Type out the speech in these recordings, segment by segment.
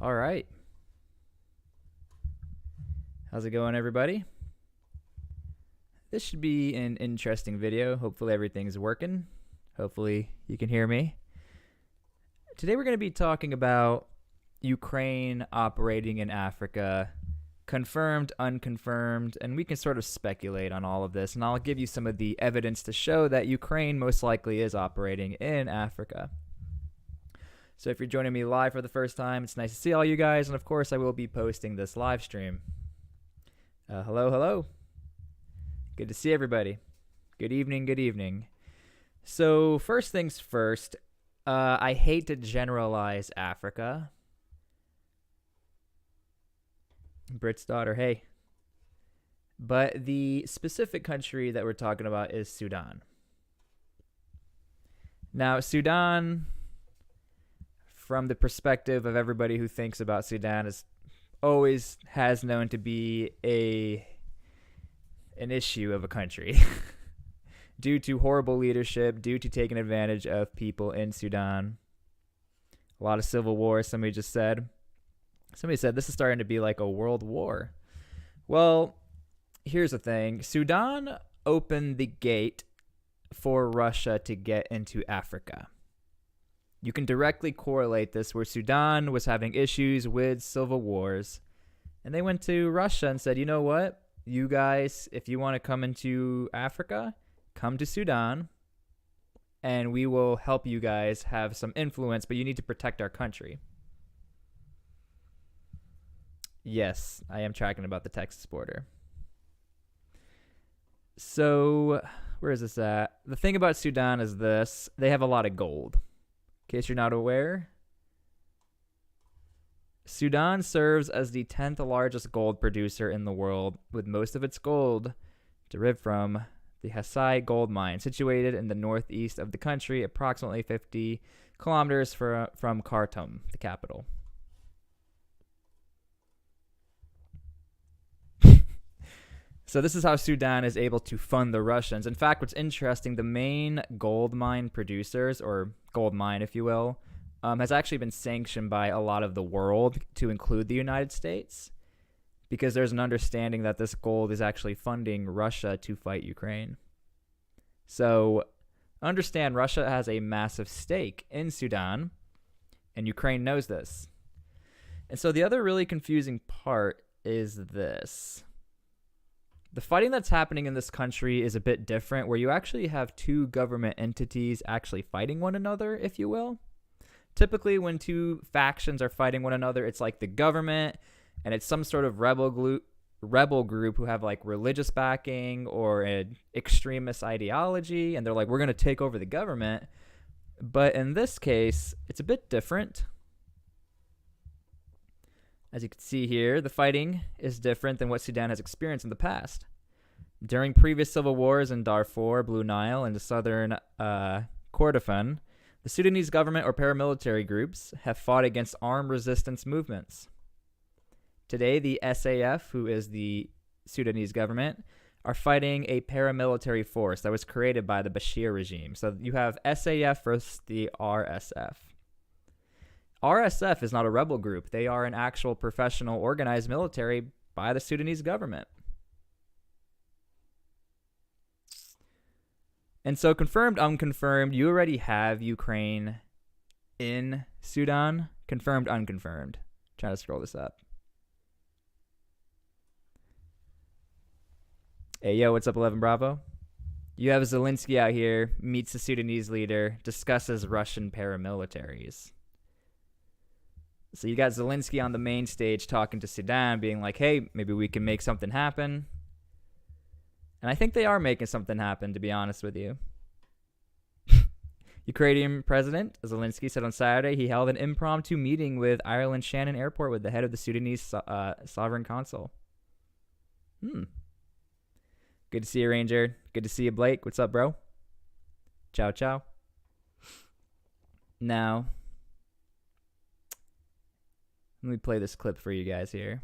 All right. How's it going, everybody? This should be an interesting video. Hopefully everything's working. Hopefully you can hear me. Today we're going to be talking about Ukraine operating in Africa, confirmed, unconfirmed, and we can sort of speculate on all of this, and I'll give you some of the evidence to show that Ukraine most likely is operating in Africa. So if you're joining me live for the first time, it's nice to see all you guys, and of course I will be posting this live stream. Hello. Good to see everybody. Good evening. So first things first, I hate to generalize Africa. Brit's daughter, hey. But the specific country that we're talking about is Sudan. Now, Sudan, from the perspective of everybody who thinks about Sudan, is always has known to be an issue of a country due to horrible leadership, due to taking advantage of people in Sudan. A lot of civil war, somebody said this is starting to be like a world war. Well, here's the thing. Sudan opened the gate for Russia to get into Africa. You can directly correlate this where Sudan was having issues with civil wars, and they went to Russia and said, you know what? You guys, if you want to come into Africa, come to Sudan, and we will help you guys have some influence, but you need to protect our country. Yes, I am tracking about the Texas border. So, where is this at? The thing about Sudan is this. They have a lot of gold. In case you're not aware, Sudan serves as the 10th largest gold producer in the world, with most of its gold derived from the Hasai gold mine, situated in the northeast of the country, approximately 50 kilometers from Khartoum, the capital. So this is how Sudan is able to fund the Russians. In fact, what's interesting, the main gold mine producers, or gold mine, if you will, has actually been sanctioned by a lot of the world, to include the United States, because there's an understanding that this gold is actually funding Russia to fight Ukraine. So understand, Russia has a massive stake in Sudan, and Ukraine knows this. And so the other really confusing part is this. The fighting that's happening in this country is a bit different, where you actually have two government entities actually fighting one another, if you will. Typically, when two factions are fighting one another, it's like the government, and it's some sort of rebel group who have like religious backing or an extremist ideology, and they're like, we're going to take over the government. But in this case, it's a bit different. As you can see here, the fighting is different than what Sudan has experienced in the past. During previous civil wars in Darfur, Blue Nile, and the southern Kordofan, the Sudanese government or paramilitary groups have fought against armed resistance movements. Today, the SAF, who is the Sudanese government, are fighting a paramilitary force that was created by the Bashir regime. So you have SAF versus the RSF. RSF is not a rebel group. They are an actual professional organized military by the Sudanese government. And so confirmed, unconfirmed, you already have Ukraine in Sudan. Confirmed, unconfirmed. Trying to scroll this up. Hey, yo, what's up, 11 Bravo? You have Zelensky out here, meets the Sudanese leader, discusses Russian paramilitaries. So you got Zelensky on the main stage talking to Sudan, being like, hey, maybe we can make something happen. And I think they are making something happen, to be honest with you. Ukrainian President Zelensky said on Saturday he held an impromptu meeting with Ireland's Shannon Airport with the head of the Sudanese Sovereign Council. Good to see you, Ranger. Good to see you, Blake. What's up, bro? Ciao. Now, let me play this clip for you guys here.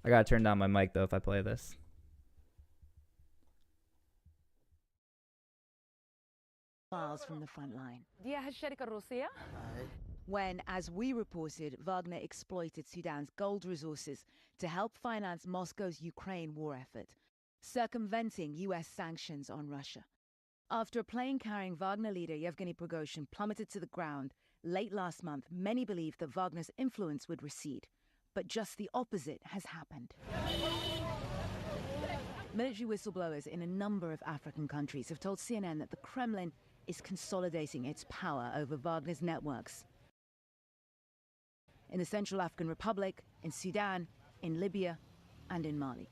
I gotta turn down my mic, though, if I play this. miles from the front line. دي الشركة الروسية؟ when, as we reported, Wagner exploited Sudan's gold resources to help finance Moscow's Ukraine war effort, circumventing US sanctions on Russia. After a plane carrying Wagner leader Yevgeny Prigozhin plummeted to the ground late last month, many believed that Wagner's influence would recede. But just the opposite has happened. Military whistleblowers in a number of African countries have told CNN that the Kremlin is consolidating its power over Wagner's networks. In the Central African Republic, in Sudan, in Libya, and in Mali.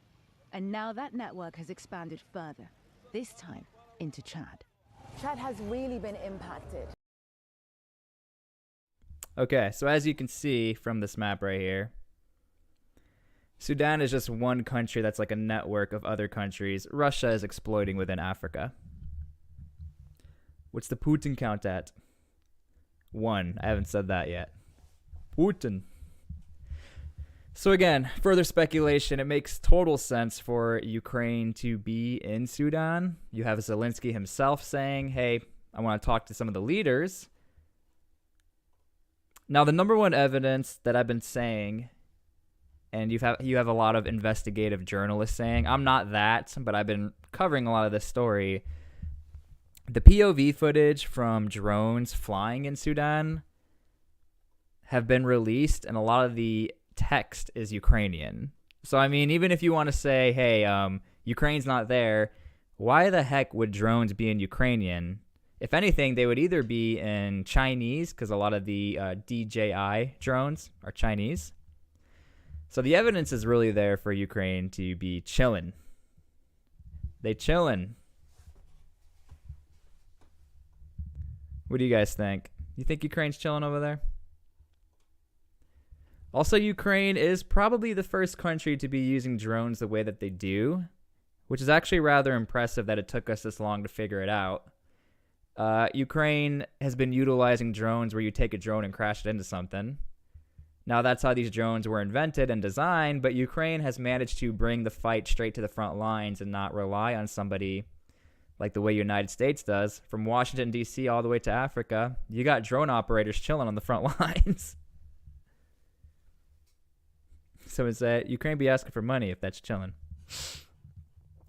And now that network has expanded further, this time into Chad. Chad has really been impacted. Okay, so as you can see from this map right here, Sudan is just one country that's like a network of other countries Russia is exploiting within Africa. What's the Putin count at? 1. I haven't said that yet. Putin. So again, further speculation, it makes total sense for Ukraine to be in Sudan. You have Zelensky himself saying, hey, I want to talk to some of the leaders. Now, the number one evidence that I've been saying, and you have a lot of investigative journalists saying, I'm not that, but I've been covering a lot of this story. The POV footage from drones flying in Sudan have been released, and a lot of the text is Ukrainian. So, I mean, even if you want to say, hey, Ukraine's not there, why the heck would drones be in Ukrainian? If anything, they would either be in Chinese, because a lot of the DJI drones are Chinese. So the evidence is really there for Ukraine to be chilling. They chilling. What do you guys think? You think Ukraine's chilling over there? Also, Ukraine is probably the first country to be using drones the way that they do, which is actually rather impressive that it took us this long to figure it out. Ukraine has been utilizing drones where you take a drone and crash it into something. Now, that's how these drones were invented and designed, but Ukraine has managed to bring the fight straight to the front lines and not rely on somebody like the way United States does. From Washington, D.C. all the way to Africa, you got drone operators chilling on the front lines. Someone said, Ukraine be asking for money if that's chilling.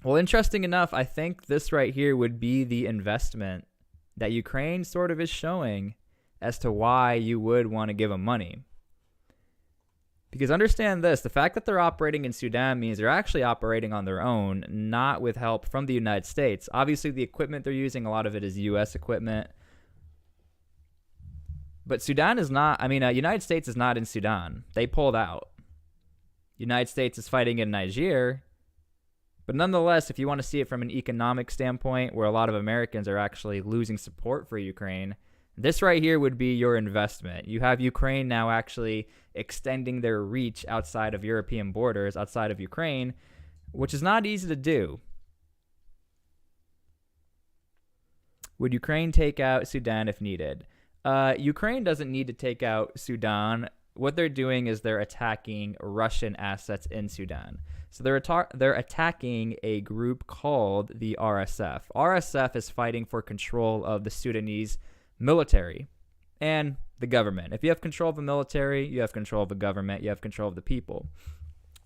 Well, interesting enough, I think this right here would be the investment that Ukraine sort of is showing as to why you would want to give them money. Because understand this, the fact that they're operating in Sudan means they're actually operating on their own, not with help from the United States. Obviously, the equipment they're using, a lot of it is U.S. equipment. But Sudan is not, United States is not in Sudan. They pulled out. United States is fighting in Niger. But nonetheless, if you want to see it from an economic standpoint, where a lot of Americans are actually losing support for Ukraine, this right here would be your investment. You have Ukraine now actually extending their reach outside of European borders, outside of Ukraine, which is not easy to do. Would Ukraine take out Sudan if needed? Ukraine doesn't need to take out Sudan. What they're doing is they're attacking Russian assets in Sudan. So they're attacking a group called the RSF. RSF is fighting for control of the Sudanese military and the government. If you have control of the military, you have control of the government, you have control of the people.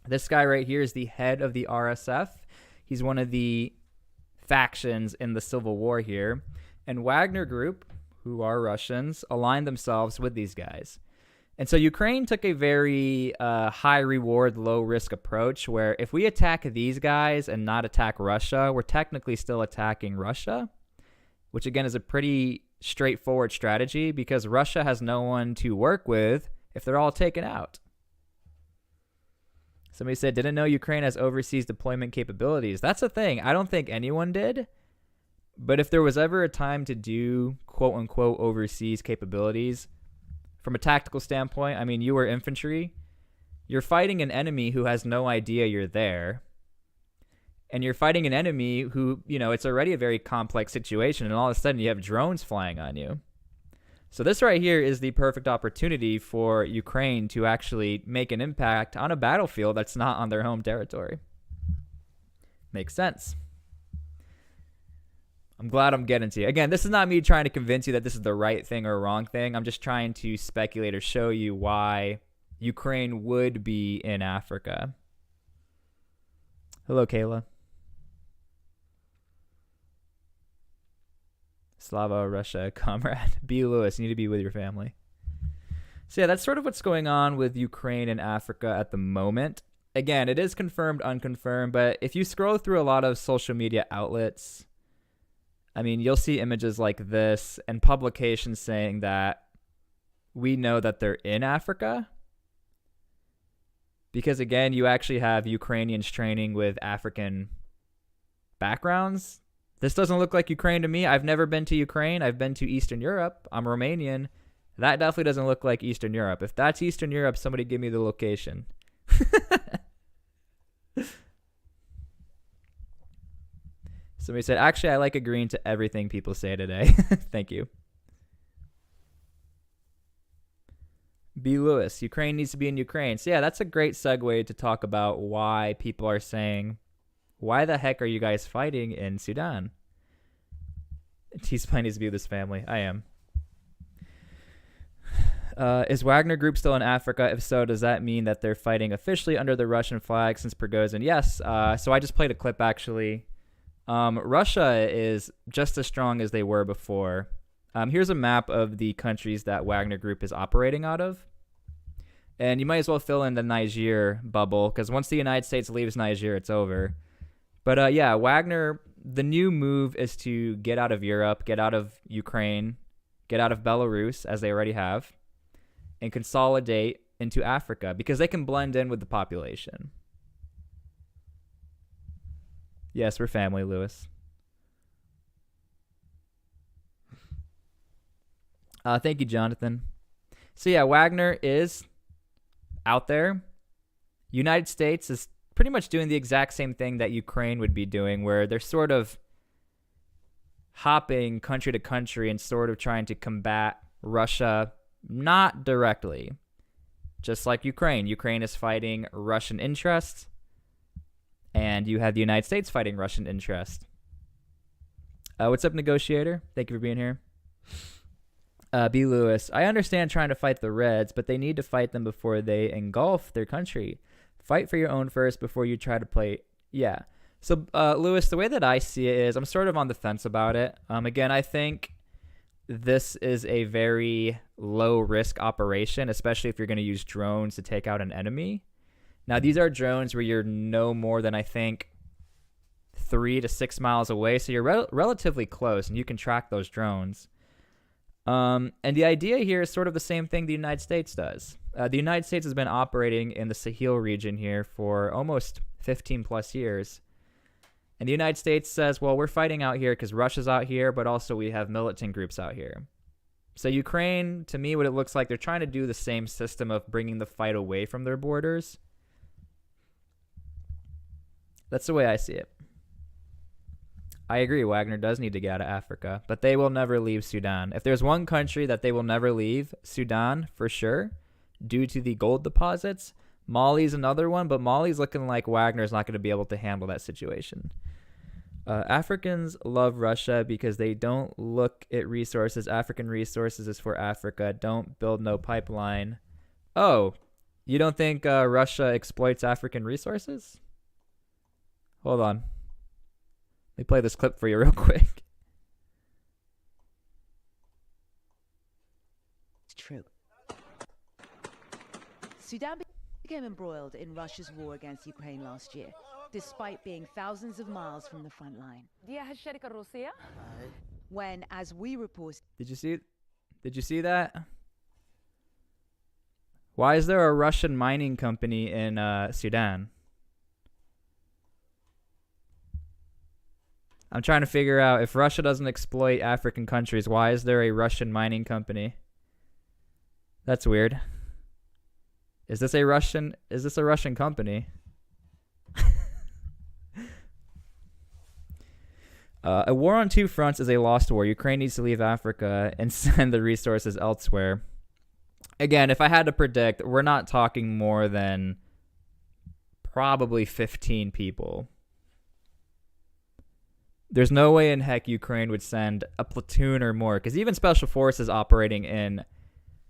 This guy right here is the head of the RSF. He's one of the factions in the civil war here. And Wagner Group, who are Russians, aligned themselves with these guys. And so Ukraine took a very high reward, low risk approach where if we attack these guys and not attack Russia, we're technically still attacking Russia, which again is a pretty straightforward strategy because Russia has no one to work with if they're all taken out. Somebody said, didn't know Ukraine has overseas deployment capabilities. That's the thing. I don't think anyone did. But if there was ever a time to do quote unquote overseas capabilities, from a tactical standpoint, I mean, you were infantry. You're fighting an enemy who has no idea you're there. And you're fighting an enemy who, it's already a very complex situation. And all of a sudden you have drones flying on you. So this right here is the perfect opportunity for Ukraine to actually make an impact on a battlefield that's not on their home territory. Makes sense. I'm glad I'm getting to you. Again, this is not me trying to convince you that this is the right thing or wrong thing. I'm just trying to speculate or show you why Ukraine would be in Africa. Hello, Kayla. Slava, Russia, comrade. B. Lewis, you need to be with your family. So yeah, that's sort of what's going on with Ukraine and Africa at the moment. Again, it is confirmed, unconfirmed, but if you scroll through a lot of social media outlets, I mean, you'll see images like this and publications saying that we know that they're in Africa. Because again, you actually have Ukrainians training with African backgrounds. This doesn't look like Ukraine to me. I've never been to Ukraine. I've been to Eastern Europe. I'm Romanian. That definitely doesn't look like Eastern Europe. If that's Eastern Europe, somebody give me the location. Somebody said, actually, I like agreeing to everything people say today. Thank you. B. Lewis, Ukraine needs to be in Ukraine. So yeah, that's a great segue to talk about why people are saying, why the heck are you guys fighting in Sudan? T-SPLY needs to be with his family. I am. Is Wagner Group still in Africa? If so, does that mean that they're fighting officially under the Russian flag since Prigozhin? Yes. So I just played a clip, actually. Russia is just as strong as they were before. Here's a map of the countries that Wagner Group is operating out of. And you might as well fill in the Niger bubble, because once the United States leaves Niger, it's over. But yeah, Wagner, the new move is to get out of Europe, get out of Ukraine, get out of Belarus, as they already have, and consolidate into Africa, because they can blend in with the population. Yes, we're family, Lewis. Thank you, Jonathan. So yeah, Wagner is out there. United States is pretty much doing the exact same thing that Ukraine would be doing, where they're sort of hopping country to country and sort of trying to combat Russia, not directly. Just like Ukraine. Ukraine is fighting Russian interests, and you have the United States fighting Russian interests. What's up, Negotiator? Thank you for being here. B. Lewis, I understand trying to fight the Reds, but they need to fight them before they engulf their country. Fight for your own first before you try to play. Yeah. So, Lewis, the way that I see it is I'm sort of on the fence about it. Again, I think this is a very low-risk operation, especially if you're going to use drones to take out an enemy. Now, these are drones where you're no more than, I think, 3 to 6 miles away, so you're relatively close, and you can track those drones. And the idea here is sort of the same thing the United States does. The United States has been operating in the Sahel region here for almost 15 plus years. And the United States says, well, we're fighting out here because Russia's out here, but also we have militant groups out here. So Ukraine, to me, what it looks like, they're trying to do the same system of bringing the fight away from their borders. That's the way I see it. I agree, Wagner does need to get out of Africa, but they will never leave Sudan. If there's one country that they will never leave, Sudan, for sure, due to the gold deposits. Mali's another one, but Mali's looking like Wagner's not going to be able to handle that situation. Africans love Russia because they don't look at resources. African resources is for Africa. Don't build no pipeline. Oh, you don't think Russia exploits African resources? Hold on. Let me play this clip for you real quick. It's true. Sudan became embroiled in Russia's war against Ukraine last year, despite being thousands of miles from the front line. When, as we report... Did you see that? Why is there a Russian mining company in Sudan? I'm trying to figure out, if Russia doesn't exploit African countries, why is there a Russian mining company? That's weird. Is this a Russian company? A war on two fronts is a lost war. Ukraine needs to leave Africa and send the resources elsewhere. Again, if I had to predict, we're not talking more than probably 15 people. There's no way in heck Ukraine would send a platoon or more, because even special forces operating in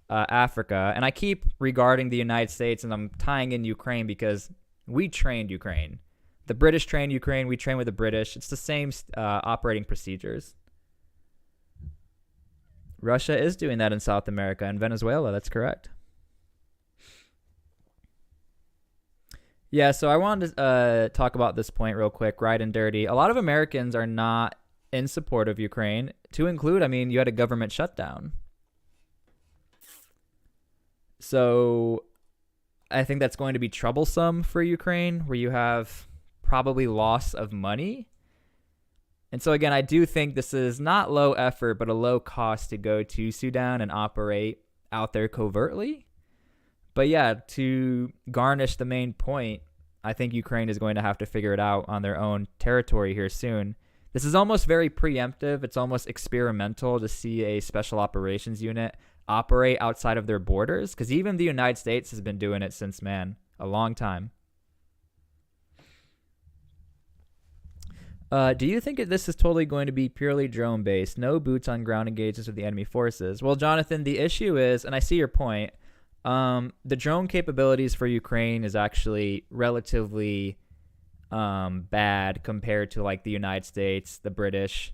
Africa, and I keep regarding the United States and I'm tying in Ukraine because we trained Ukraine. The British trained Ukraine. We train with the British. It's the same operating procedures. Russia is doing that in South America and Venezuela. That's correct. Yeah, so I wanted to talk about this point real quick, right and dirty. A lot of Americans are not in support of Ukraine, to include, I mean, you had a government shutdown. So I think that's going to be troublesome for Ukraine, where you have probably loss of money. And so, again, I do think this is not low effort, but a low cost to go to Sudan and operate out there covertly. But yeah, to garnish the main point, I think Ukraine is going to have to figure it out on their own territory here soon. This is almost very preemptive. It's almost experimental to see a special operations unit operate outside of their borders, because even the United States has been doing it since, man, a long time. Do you think this is totally going to be purely drone-based, no boots on ground engagements with the enemy forces? Well, Jonathan, the issue is, and I see your point, the drone capabilities for Ukraine is actually relatively bad compared to like the United States, the British,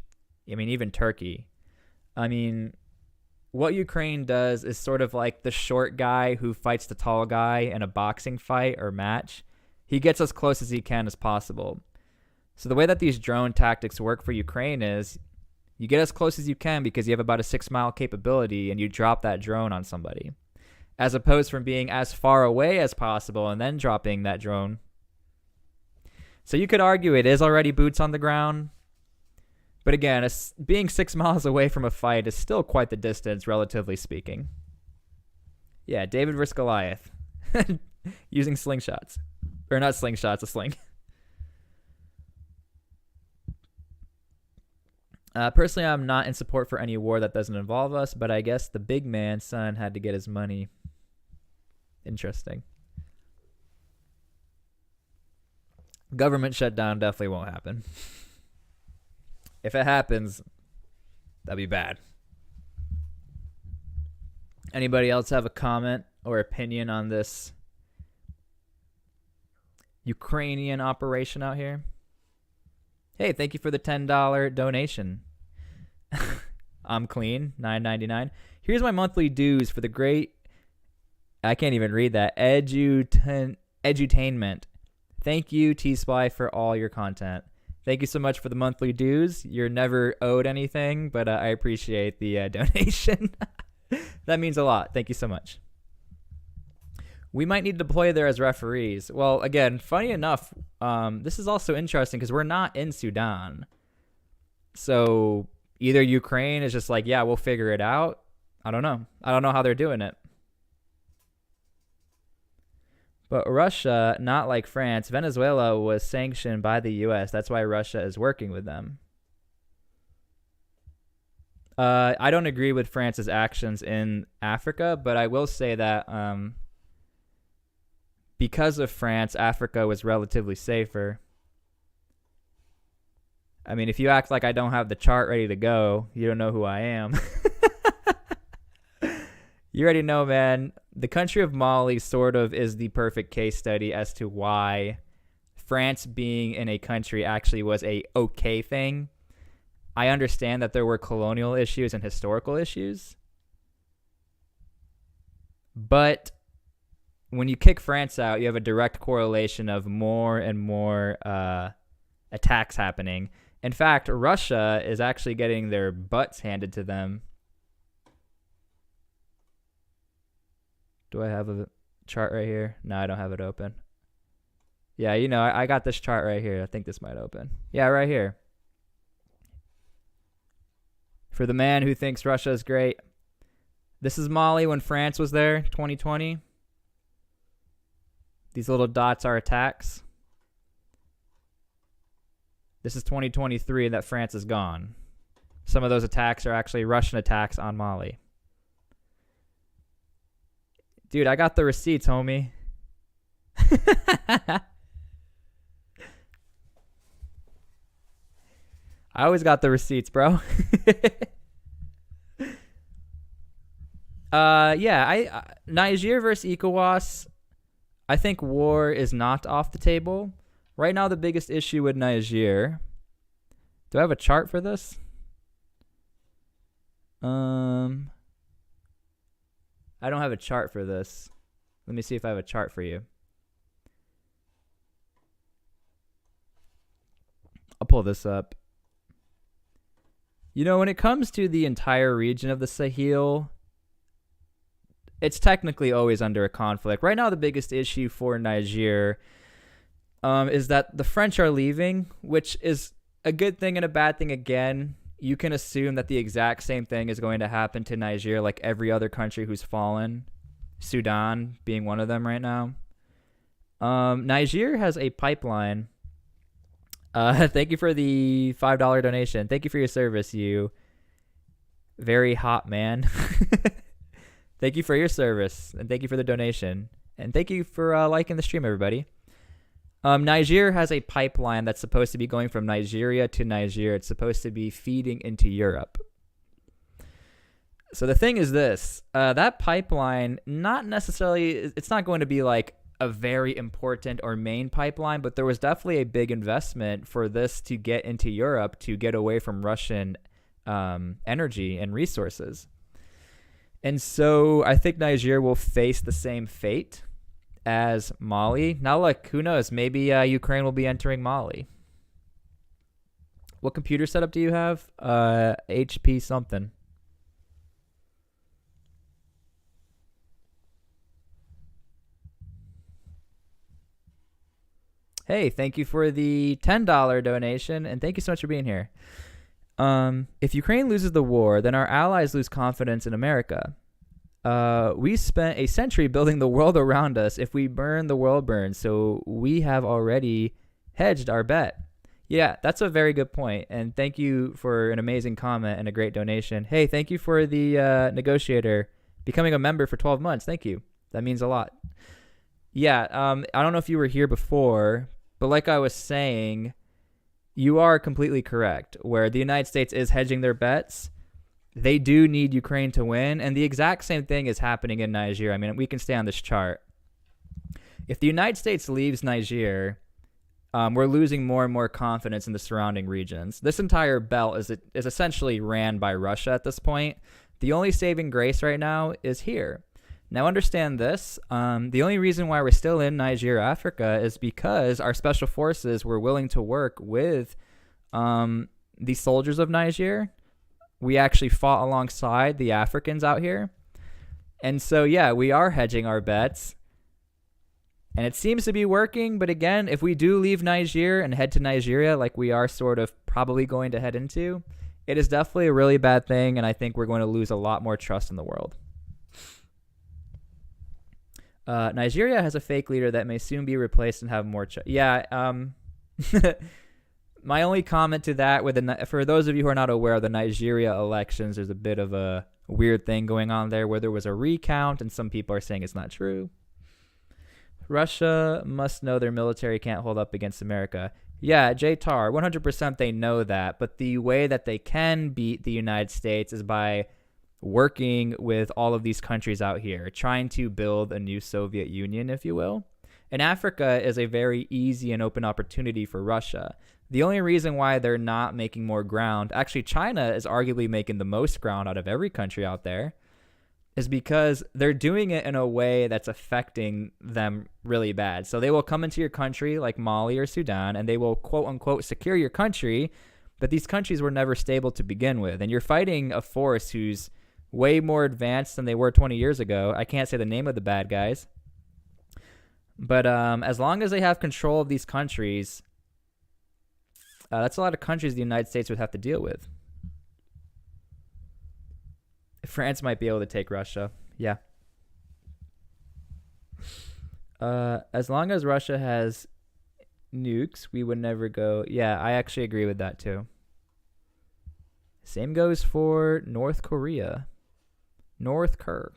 I mean, even Turkey. I mean, what Ukraine does is sort of like the short guy who fights the tall guy in a boxing fight or match. He gets as close as he can as possible. So the way that these drone tactics work for Ukraine is you get as close as you can because you have about a 6-mile capability and you drop that drone on somebody, as opposed from being as far away as possible and then dropping that drone. So you could argue it is already boots on the ground. But again, being 6 miles away from a fight is still quite the distance, relatively speaking. Yeah, David vs. Goliath. Using slingshots. Or not slingshots, a sling. Personally, I'm not in support for any war that doesn't involve us, but I guess the big man's son had to get his money. Interesting. Government shutdown definitely won't happen. If it happens, that'd be bad. Anybody else have a comment or opinion on this Ukrainian operation out here? Hey, thank you for the $10 donation. I'm clean, $9.99. Here's my monthly dues for the great, I can't even read that, edutainment. Thank you, T-SPLY, for all your content. Thank you so much for the monthly dues. You're never owed anything, but I appreciate the donation. That means a lot. Thank you so much. We might need to deploy there as referees. Well, again, funny enough, this is also interesting because we're not in Sudan. So either Ukraine is just like, yeah, we'll figure it out. I don't know. I don't know how they're doing it. But Russia, not like France, Venezuela was sanctioned by the U.S. That's why Russia is working with them. I don't agree with France's actions in Africa, but I will say that because of France, Africa was relatively safer. I mean, if you act like I don't have the chart ready to go, you don't know who I am. You already know, man. The country of Mali sort of is the perfect case study as to why France being in a country actually was a okay thing. I understand that there were colonial issues and historical issues. But when you kick France out, you have a direct correlation of more and more attacks happening. In fact, Russia is actually getting their butts handed to them. Do I have a chart right here? No, I don't have it open. Yeah, you know, I got this chart right here. I think this might open. Yeah, right here. For the man who thinks Russia is great. This is Mali when France was there, 2020. These little dots are attacks. This is 2023 that France is gone. Some of those attacks are actually Russian attacks on Mali. Dude, I got the receipts, homie. I always got the receipts, bro. Niger versus ECOWAS. I think war is not off the table. Right now, the biggest issue with Niger. Do I have a chart for this? I don't have a chart for this. Let me see if I have a chart for you. I'll pull this up. You know, when it comes to the entire region of the Sahel, it's technically always under a conflict. Right now, the biggest issue for Niger is that the French are leaving, which is a good thing and a bad thing again. You can assume that the exact same thing is going to happen to Niger like every other country who's fallen, Sudan being one of them right now. Niger has a pipeline. Thank you for the $5 donation. Thank you for your service, you very hot man. Thank you for your service, and thank you for the donation. And thank you for liking the stream, everybody. Niger has a pipeline that's supposed to be going from Nigeria to Niger. It's supposed to be feeding into Europe. So the thing is this. That pipeline, not necessarily, it's not going to be like a very important or main pipeline, but there was definitely a big investment for this to get into Europe to get away from Russian energy and resources. And so I think Niger will face the same fate as Mali. Now, look, who knows? Maybe Ukraine will be entering Mali. What computer setup do you have? HP something. Hey, thank you for the $10 donation, and thank you so much for being here. If Ukraine loses the war, then our allies lose confidence in America. We spent a century building the world around us. If we burn, the world burns. So we have already hedged our bet. Yeah, that's a very good point. And thank you for an amazing comment and a great donation. Hey, thank you for the negotiator becoming a member for 12 months. Thank you. That means a lot. Yeah, I don't know if you were here before, but like I was saying, you are completely correct. Where the United States is hedging their bets, they do need Ukraine to win, and the exact same thing is happening in Niger. I mean, we can stay on this chart. If the United States leaves Niger, we're losing more and more confidence in the surrounding regions. This entire belt is essentially ran by Russia at this point. The only saving grace right now is here. Now understand this. The only reason why we're still in Niger, Africa, is because our special forces were willing to work with the soldiers of Niger. We actually fought alongside the Africans out here. And so, yeah, we are hedging our bets. And it seems to be working. But again, if we do leave Niger and head to Nigeria, like we are sort of probably going to head into, it is definitely a really bad thing. And I think we're going to lose a lot more trust in the world. Nigeria has a fake leader that may soon be replaced and have more. My only comment to that, for those of you who are not aware of the Nigeria elections, there's a bit of a weird thing going on there where there was a recount and some people are saying it's not true. Russia must know their military can't hold up against America. Yeah, J-Tar, 100% they know that, but the way that they can beat the United States is by working with all of these countries out here, trying to build a new Soviet Union, if you will. And Africa is a very easy and open opportunity for Russia. The only reason why they're not making more ground, actually China is arguably making the most ground out of every country out there, is because they're doing it in a way that's affecting them really bad. So they will come into your country like Mali or Sudan, and they will quote unquote secure your country, but these countries were never stable to begin with. And you're fighting a force who's way more advanced than they were 20 years ago. I can't say the name of the bad guys. But as long as they have control of these countries, that's a lot of countries the United States would have to deal with. France might be able to take Russia. Yeah. As long as Russia has nukes, we would never go. Yeah, I actually agree with that too. Same goes for North Korea. North Korea.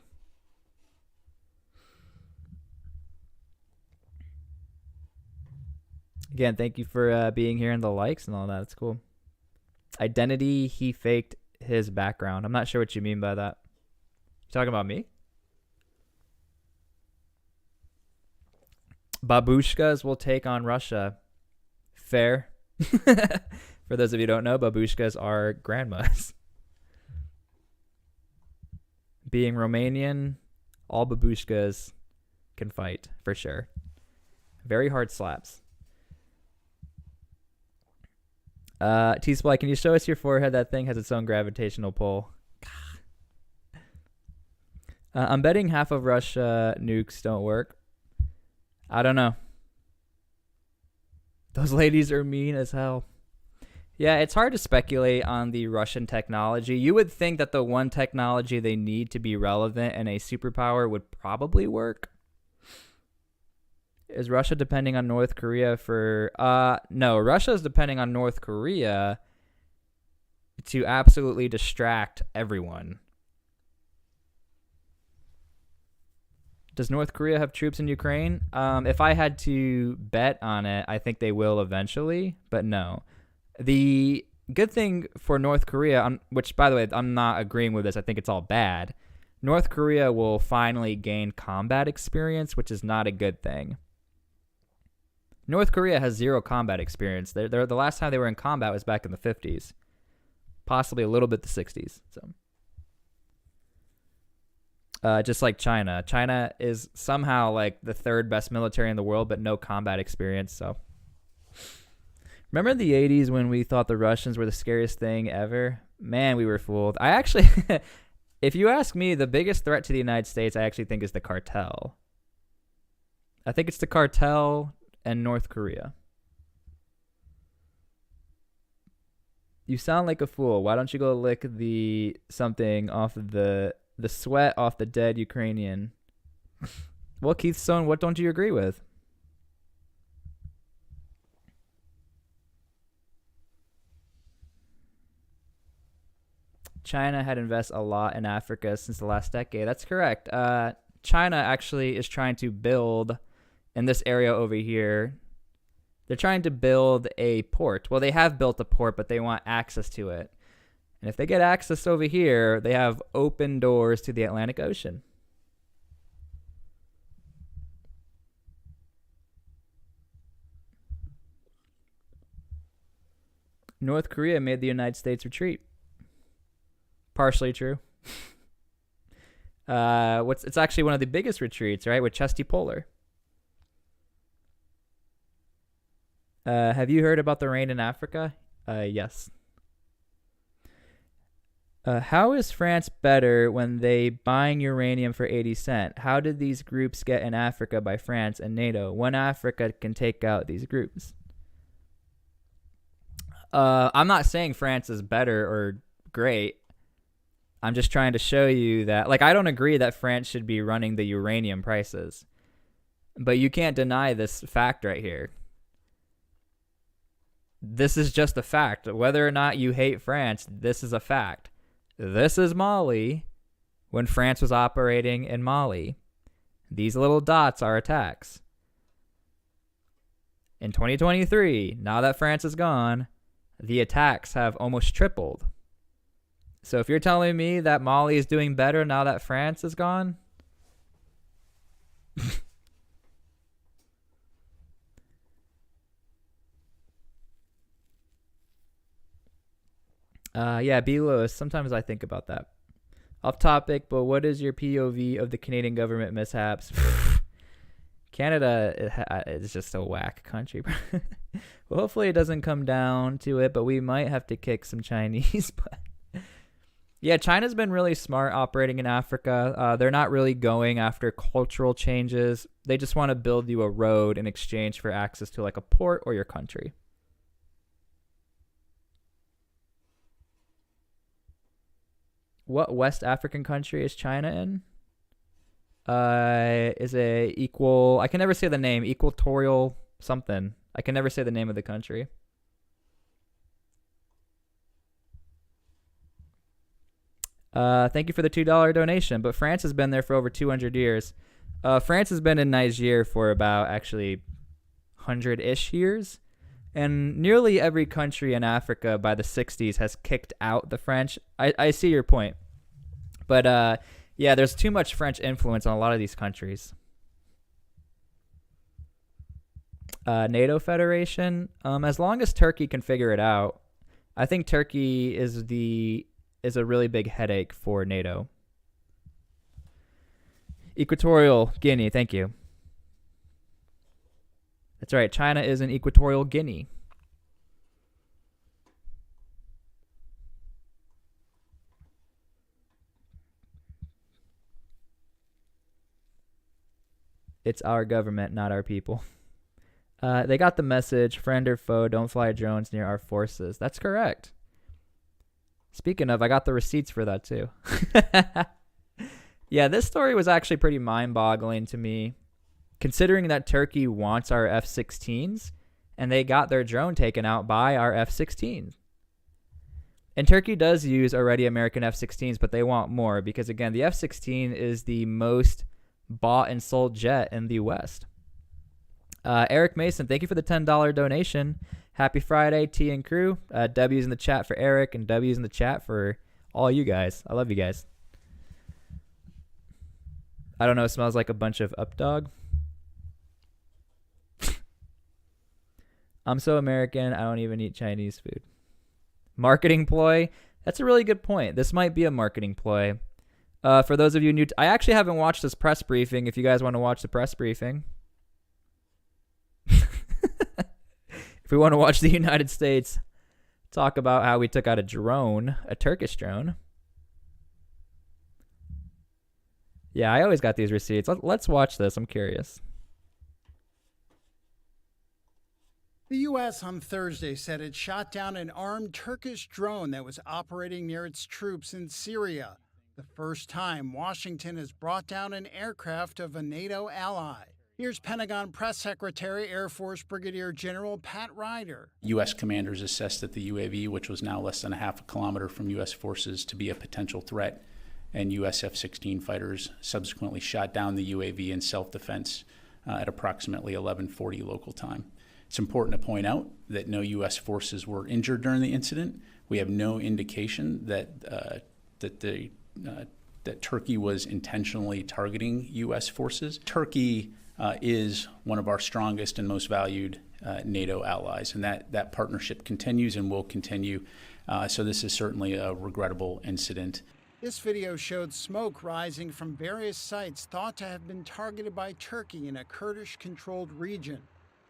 Again, thank you for being here and the likes and all that. It's cool. Identity, he faked his background. I'm not sure what you mean by that. You talking about me? Babushkas will take on Russia. Fair. For those of you who don't know, babushkas are grandmas. Being Romanian, all babushkas can fight, for sure. Very hard slaps. T-SPLY, can you show us your forehead? That thing has its own gravitational pull. I'm betting half of Russia nukes don't work. I don't know. Those ladies are mean as hell. Yeah, it's hard to speculate on the Russian technology. You would think that the one technology they need to be relevant in a superpower would probably work. Is Russia depending on North Korea for... No, Russia is depending on North Korea to absolutely distract everyone. Does North Korea have troops in Ukraine? If I had to bet on it, I think they will eventually, but no. The good thing for North Korea, which, by the way, I'm not agreeing with this. I think it's all bad. North Korea will finally gain combat experience, which is not a good thing. North Korea has zero combat experience. The last time they were in combat was back in the 50s. Possibly a little bit the 60s. So, just like China. China is somehow like the third best military in the world, but no combat experience. So, remember in the 80s when we thought the Russians were the scariest thing ever? Man, we were fooled. I actually, if you ask me, the biggest threat to the United States, I actually think is the cartel. I think it's the cartel and North Korea. You sound like a fool. Why don't you go lick the something off of the sweat off the dead Ukrainian? Well, Keith Stone, what don't you agree with? China had invested a lot in Africa since the last decade. That's correct. China actually is trying to build in this area over here. They're trying to build a port. Well, they have built a port, but they want access to it. And if they get access over here, they have open doors to the Atlantic Ocean. North Korea made the United States retreat. Partially true. It's actually one of the biggest retreats, right? With Chesty Puller. Have you heard about the rain in Africa? Yes. How is France better when they buying uranium for 80 cents? How did these groups get in Africa by France and NATO? When Africa can take out these groups? I'm not saying France is better or great. I'm just trying to show you that, like, I don't agree that France should be running the uranium prices. But you can't deny this fact right here. This is just a fact. Whether or not you hate France, this is a fact. This is Mali when France was operating in Mali. These little dots are attacks. In 2023, now that France is gone, the attacks have almost tripled. So if you're telling me that Mali is doing better now that France is gone, yeah, B. Lewis, sometimes I think about that. Off topic, but what is your POV of the Canadian government mishaps? Canada is just a whack country. Well, hopefully it doesn't come down to it, but we might have to kick some Chinese. But yeah, China's been really smart operating in Africa. They're not really going after cultural changes. They just want to build you a road in exchange for access to like a port or your country. What West African country is China in? Is a equal... I can never say the name. Equatorial something. I can never say the name of the country. Thank you for the $2 donation. But France has been there for over 200 years. France has been in Niger for about, actually, 100-ish years. And nearly every country in Africa by the 60s has kicked out the French. I see your point. But yeah, there's too much French influence on a lot of these countries. NATO Federation, as long as Turkey can figure it out, I think Turkey is a really big headache for NATO. Equatorial Guinea, thank you. That's right, China is in Equatorial Guinea. It's our government, not our people. They got the message, friend or foe, don't fly drones near our forces. That's correct. Speaking of, I got the receipts for that too. Yeah, this story was actually pretty mind-boggling to me, considering that Turkey wants our F-16s, and they got their drone taken out by our F-16s. And Turkey does use already American F-16s, but they want more because, again, the F-16 is the most bought and sold jet in the West. Eric Mason, thank you for the $10 donation. Happy Friday, T and crew. W's in the chat for Eric and W's in the chat for all you guys. I love you guys. I don't know, it smells like a bunch of Updog. I'm so American, I don't even eat Chinese food. Marketing ploy? That's a really good point. This might be a marketing ploy. For those of you new, I actually haven't watched this press briefing. If you guys want to watch the press briefing. If we want to watch the United States talk about how we took out a drone, a Turkish drone. Yeah, I always got these receipts. Let's watch this. I'm curious. The U.S. on Thursday said it shot down an armed Turkish drone that was operating near its troops in Syria, the first time Washington has brought down an aircraft of a NATO ally. Here's Pentagon Press Secretary Air Force Brigadier General Pat Ryder. U.S. commanders assessed that the UAV, which was now less than a half a kilometer from U.S. forces, to be a potential threat, and U.S. F-16 fighters subsequently shot down the UAV in self-defense at approximately 11:40 local time. It's important to point out that no U.S. forces were injured during the incident. We have no indication that that Turkey was intentionally targeting U.S. forces. Turkey is one of our strongest and most valued NATO allies, and that partnership continues and will continue. So this is certainly a regrettable incident. This video showed smoke rising from various sites thought to have been targeted by Turkey in a Kurdish-controlled region.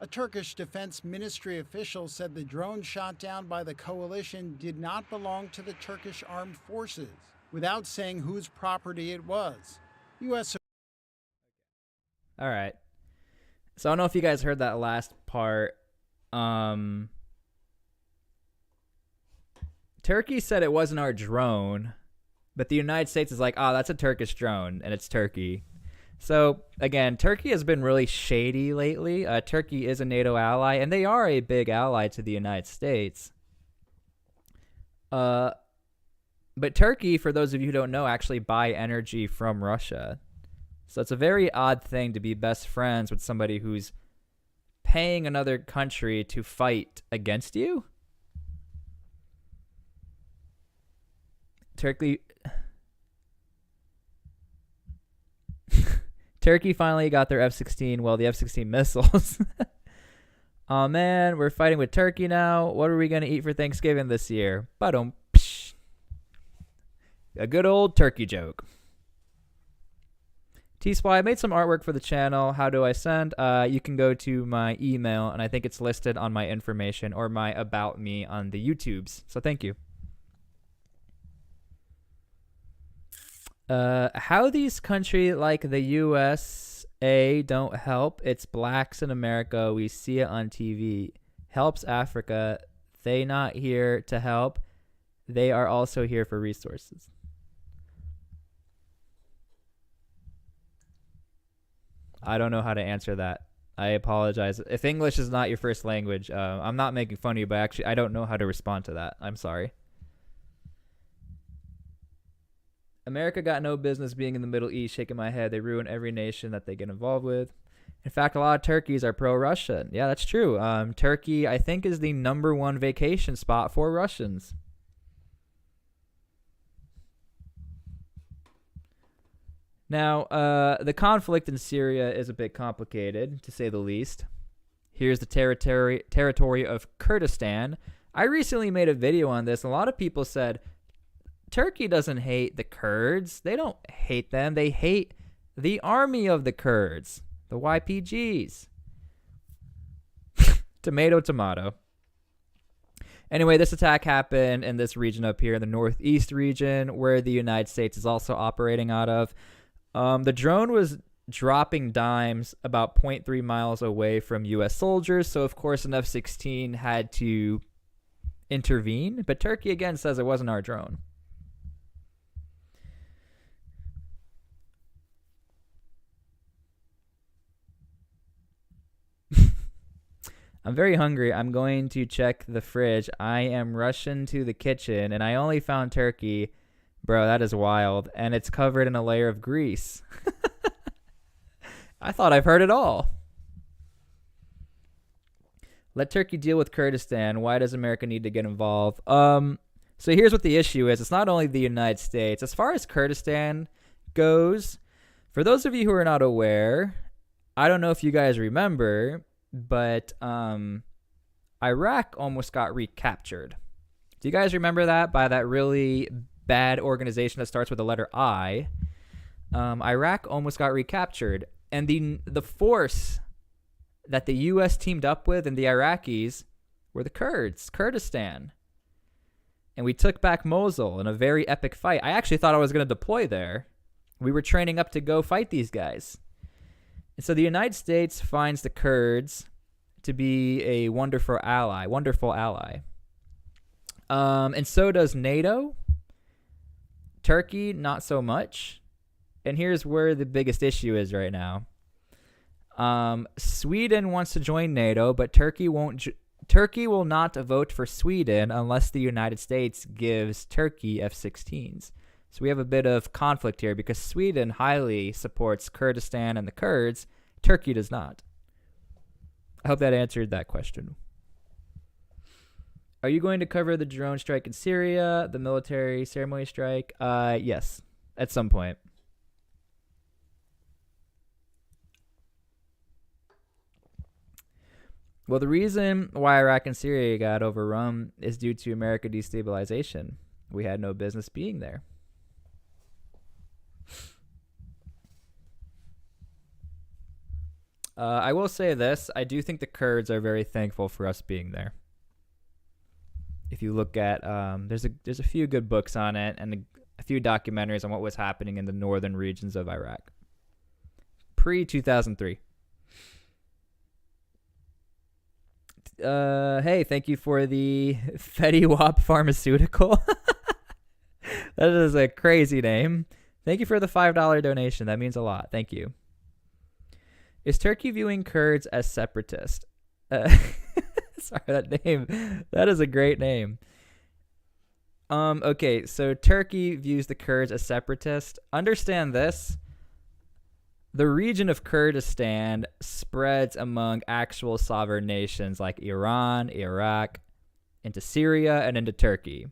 A Turkish Defense Ministry official said the drone shot down by the coalition did not belong to the Turkish armed forces, without saying whose property it was. U.S. All right. So I don't know if you guys heard that last part. Turkey said it wasn't our drone, but the United States is like, oh, that's a Turkish drone, and it's Turkey. So, again, Turkey has been really shady lately. Turkey is a NATO ally, and they are a big ally to the United States. But Turkey, for those of you who don't know, actually buy energy from Russia. So it's a very odd thing to be best friends with somebody who's paying another country to fight against you. Turkey finally got their F-16, well, the F-16 missiles. Oh man, we're fighting with Turkey now. What are we going to eat for Thanksgiving this year? Ba-dum. A good old turkey joke. T-SPLY, I made some artwork for the channel. How do I send? You can go to my email, and I think it's listed on my information or my About Me on the YouTubes. So thank you. How these countries like the USA don't help. It's blacks in America. We see it on TV. Helps Africa. They not here to help. They are also here for resources. I don't know how to answer that. I apologize. If English is not your first language, I'm not making fun of you, but actually I don't know how to respond to that. I'm sorry. America got no business being in the Middle East, shaking my head. They ruin every nation that they get involved with. In fact, a lot of Turkeys are pro-Russian. Yeah, that's true. Turkey, I think, is the #1 vacation spot for Russians. Now, the conflict in Syria is a bit complicated, to say the least. Here's the territory of Kurdistan. I recently made a video on this. A lot of people said, Turkey doesn't hate the Kurds. They don't hate them. They hate the army of the Kurds, the YPGs. Tomato, tomato. Anyway, this attack happened in this region up here in the northeast region where the United States is also operating out of. The drone was dropping dimes about 0.3 miles away from U.S. soldiers, so of course an F-16 had to intervene, but Turkey again says it wasn't our drone. I'm very hungry. I'm going to check the fridge. I am rushing to the kitchen, and I only found turkey. Bro, that is wild. And it's covered in a layer of grease. I thought I've heard it all. Let Turkey deal with Kurdistan. Why does America need to get involved? So here's what the issue is. It's not only the United States. As far as Kurdistan goes, for those of you who are not aware, I don't know if you guys remember, but Iraq almost got recaptured. Do you guys remember that by that really bad organization that starts with the letter I? Iraq almost got recaptured, and the force that the U.S. teamed up with and the Iraqis were the Kurds, Kurdistan. And we took back Mosul in a very epic fight. I actually thought I was going to deploy there. We were training up to go fight these guys. And so the United States finds the Kurds to be a wonderful ally. And so does NATO. Turkey, not so much. And here's where the biggest issue is right now. Sweden wants to join NATO, but Turkey won't. Turkey will not vote for Sweden unless the United States gives Turkey F-16s. So we have a bit of conflict here because Sweden highly supports Kurdistan and the Kurds. Turkey does not. I hope that answered that question. Are you going to cover the drone strike in Syria, the military ceremony strike? Yes, at some point. Well, the reason why Iraq and Syria got overrun is due to American destabilization. We had no business being there. I will say this. I do think the Kurds are very thankful for us being there. If you look at, there's a few good books on it and a few documentaries on what was happening in the northern regions of Iraq. Pre-2003. Hey, thank you for the Fetty Wap Pharmaceutical. That is a crazy name. Thank you for the $5 donation. That means a lot. Thank you. Is Turkey viewing Kurds as separatist? Sorry, that name. That is a great name. Okay, so Turkey views the Kurds as separatist. Understand this. The region of Kurdistan spreads among actual sovereign nations like Iran, Iraq, into Syria, and into Turkey.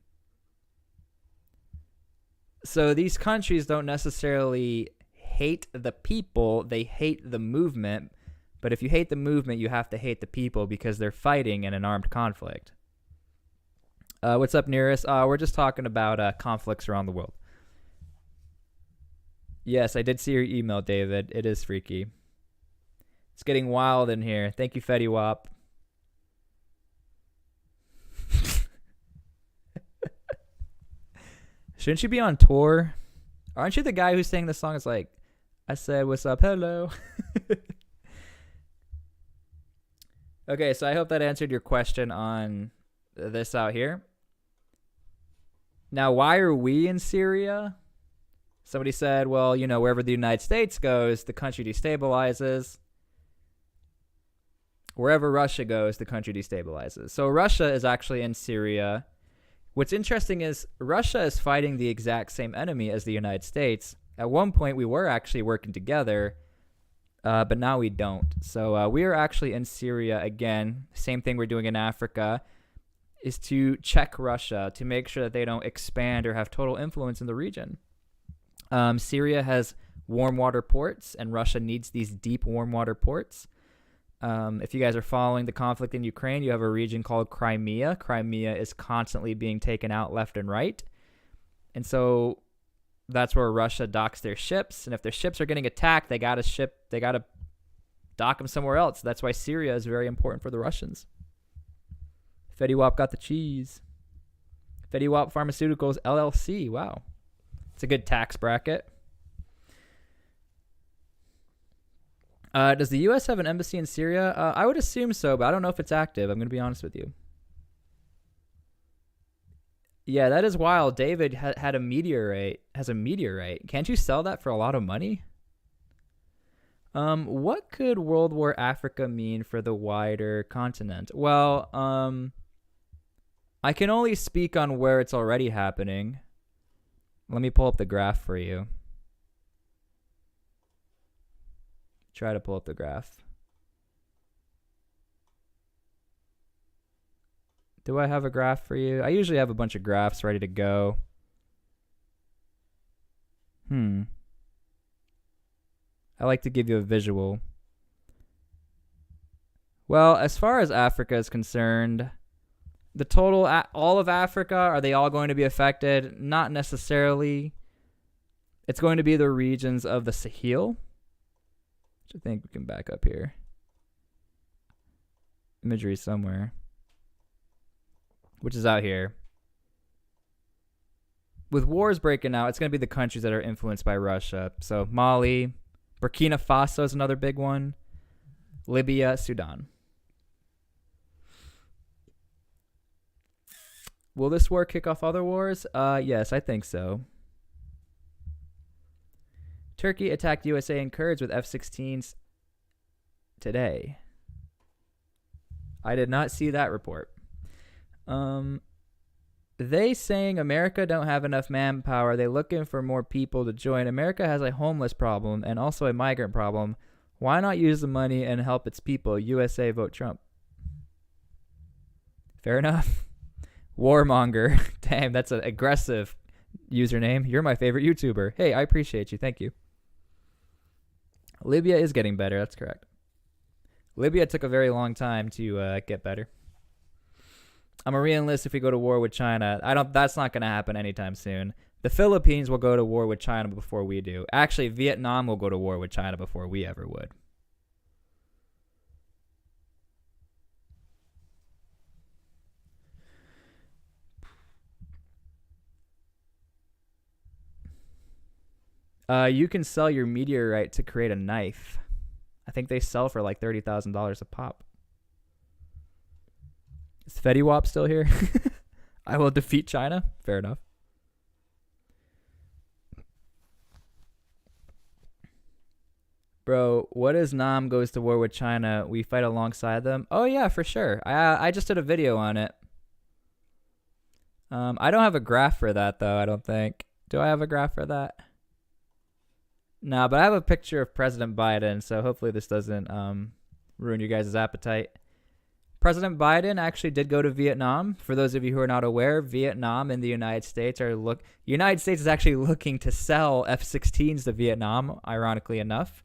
So these countries don't necessarily hate the people, they hate the movement. But if you hate the movement, you have to hate the people because they're fighting in an armed conflict. What's up, Nearest? We're just talking about conflicts around the world. Yes, I did see your email, David. It is freaky. It's getting wild in here. Thank you, Fetty Wap. Shouldn't you be on tour? Aren't you the guy who sang the song? It's like, I said, what's up? Hello. Okay, so I hope that answered your question on this out here. Now, why are we in Syria? Somebody said, well, you know, wherever the United States goes, the country destabilizes. Wherever Russia goes, the country destabilizes. So Russia is actually in Syria. What's interesting is Russia is fighting the exact same enemy as the United States. At one point, we were actually working together. but now we don't. So we are actually in Syria again. Same thing we're doing in Africa is to check Russia to make sure that they don't expand or have total influence in the region. Syria has warm water ports, and Russia needs these deep warm water ports. If you guys are following the conflict in Ukraine, you have a region called Crimea. Crimea is constantly being taken out left and right. And so that's where Russia docks their ships. And if their ships are getting attacked, they got to dock them somewhere else. That's why Syria is very important for the Russians. Fetty Wap got the cheese. Fetty Wap Pharmaceuticals LLC. Wow. It's a good tax bracket. Does the U.S. have an embassy in Syria? I would assume so, but I don't know if it's active. I'm going to be honest with you. Yeah, that is wild. David has a meteorite. Can't you sell that for a lot of money? What could World War Africa mean for the wider continent? Well, I can only speak on where it's already happening. Let me pull up the graph for you. Try to pull up the graph. Do I have a graph for you? I usually have a bunch of graphs ready to go. I like to give you a visual. Well, as far as Africa is concerned, the total, all of Africa, are they all going to be affected? Not necessarily. It's going to be the regions of the Sahel. I think we can back up here. Imagery somewhere. Which is out here. With wars breaking out, it's going to be the countries that are influenced by Russia. So Mali, Burkina Faso is another big one. Libya, Sudan. Will this war kick off other wars? Yes, I think so. Turkey attacked USA and Kurds with F-16s today. I did not see that report. They saying America don't have enough manpower. They looking for more people to join. America has a homeless problem and also a migrant problem. Why not use the money and help its people? USA, vote Trump. Fair enough. Warmonger. Damn, that's an aggressive username. You're my favorite YouTuber. Hey, I appreciate you. Thank you. Libya is getting better. That's correct. Libya took a very long time to get better. I'm a re-enlist if we go to war with China. That's not going to happen anytime soon. The Philippines will go to war with China before we do. Actually, Vietnam will go to war with China before we ever would. You can sell your meteorite to create a knife. I think they sell for like $30,000 a pop. Is Fetty Wap still here? I will defeat China. Fair enough. Bro, what is Nam goes to war with China? We fight alongside them? Oh, yeah, for sure. I just did a video on it. I don't have a graph for that, though, I don't think. Do I have a graph for that? No, but I have a picture of President Biden, so hopefully this doesn't ruin you guys' appetite. President Biden actually did go to Vietnam. For those of you who are not aware, Vietnam and the United States United States is actually looking to sell F-16s to Vietnam, ironically enough.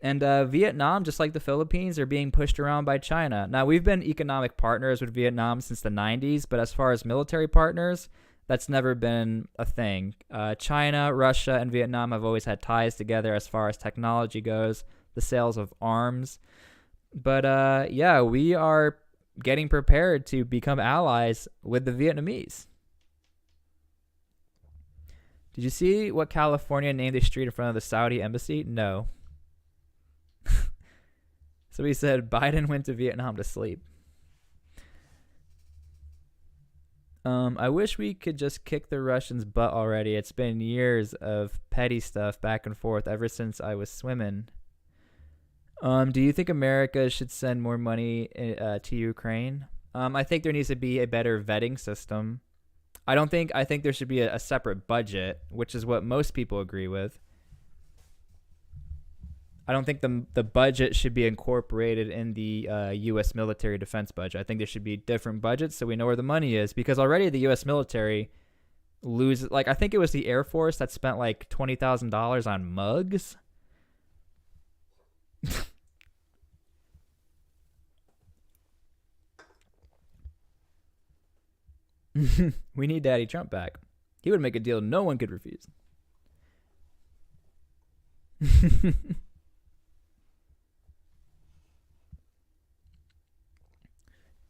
And Vietnam, just like the Philippines, are being pushed around by China. Now, we've been economic partners with Vietnam since the 90s, but as far as military partners, that's never been a thing. China, Russia, and Vietnam have always had ties together as far as technology goes, the sales of arms. But yeah, we are getting prepared to become allies with the Vietnamese. Did you see what California named a street in front of the Saudi embassy? No. So he said Biden went to Vietnam to sleep. I wish we could just kick the Russians' butt already. It's been years of petty stuff back and forth ever since I was swimming. Do you think America should send more money to Ukraine? I think there needs to be a better vetting system. I think there should be a separate budget, which is what most people agree with. I don't think the budget should be incorporated in the U.S. military defense budget. I think there should be different budgets so we know where the money is, because already the U.S. military loses. Like, I think it was the Air Force that spent like $20,000 on mugs. We need Daddy Trump back. He would make a deal no one could refuse.